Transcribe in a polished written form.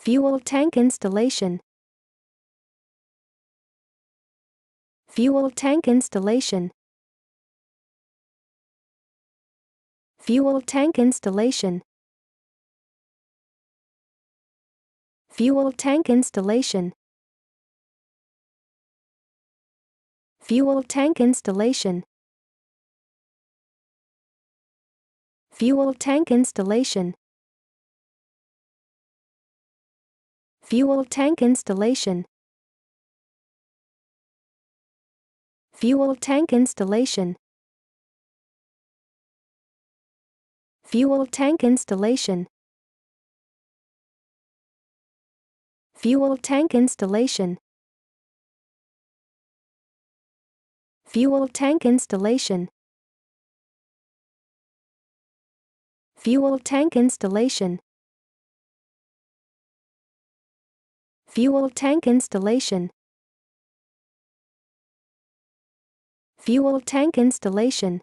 Fuel tank installation. Fuel tank installation. Fuel tank installation. Fuel tank installation. Fuel tank installation. Fuel tank installation. Fuel tank installation. Fuel tank installation. Fuel tank installation. Fuel tank installation. Fuel tank installation. Fuel tank installation. Fuel tank installation. Fuel tank installation.